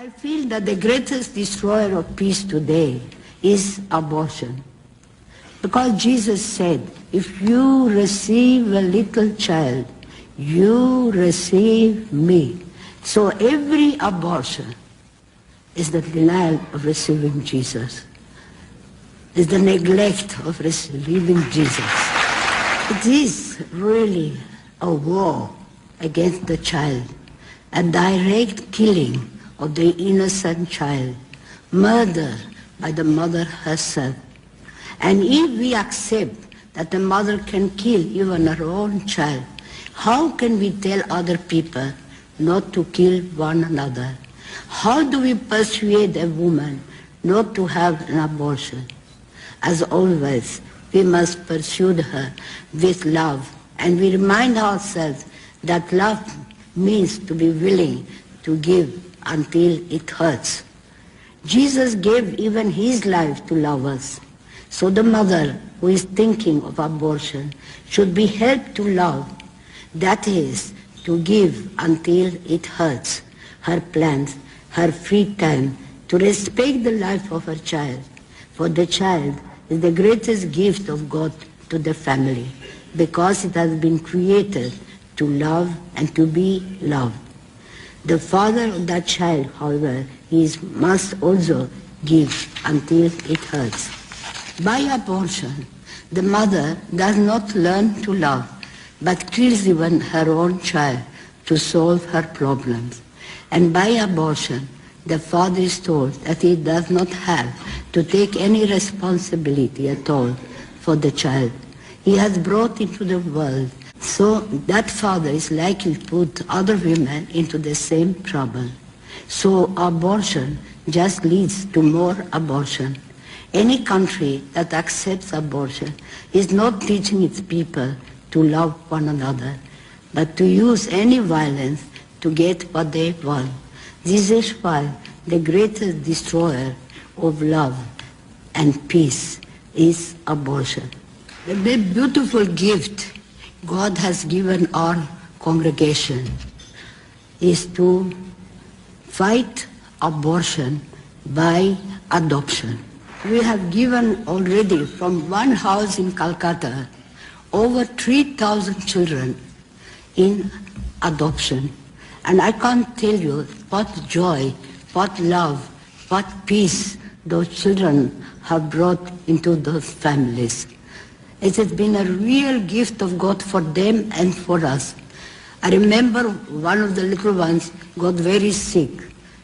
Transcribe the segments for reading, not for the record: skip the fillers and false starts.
I feel that the greatest destroyer of peace today is abortion. Because Jesus said, if you receive a little child, you receive me. So every abortion is the denial of receiving Jesus, is the neglect of receiving Jesus. It is really a war against the child, a direct killing of the innocent child, murder by the mother herself. And if we accept that the mother can kill even her own child, how can we tell other people not to kill one another? How do we persuade a woman not to have an abortion? As always, we must pursue her with love, and we remind ourselves that love means to be willing to give until it hurts. Jesus gave even his life to love us. So the mother who is thinking of abortion should be helped to love, that is, to give until it hurts, her plans, her free time, to respect the life of her child. For the child is the greatest gift of God to the family, because it has been created to love and to be loved. The father of that child, however, must also give until it hurts. By abortion, the mother does not learn to love, but kills even her own child to solve her problems. And by abortion, the father is told that he does not have to take any responsibility at all for the child he has brought into the world. So that father is likely to put other women into the same trouble. So abortion just leads to more abortion. Any country that accepts abortion is not teaching its people to love one another, but to use any violence to get what they want. This is why the greatest destroyer of love and peace is abortion. The beautiful gift God has given our congregation is to fight abortion by adoption. We have given already from one house in Calcutta over 3,000 children in adoption. And I can't tell you what joy, what love, what peace those children have brought into those families. It has been a real gift of God for them and for us. I remember one of the little ones got very sick.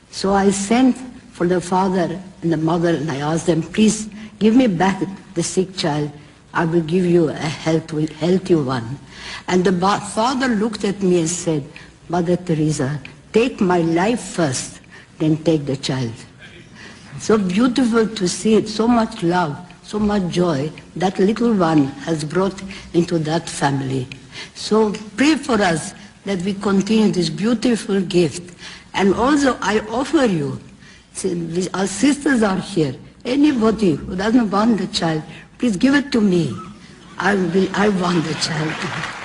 So I sent for the father and the mother and I asked them, please give me back the sick child. I will give you a healthy one. And the father looked at me and said, Mother Teresa, take my life first, then take the child. So beautiful to see it, so much love, so much joy that little one has brought into that family. So pray for us that we continue this beautiful gift. And also I offer you, our sisters are here, anybody who doesn't want the child, please give it to me. I want the child.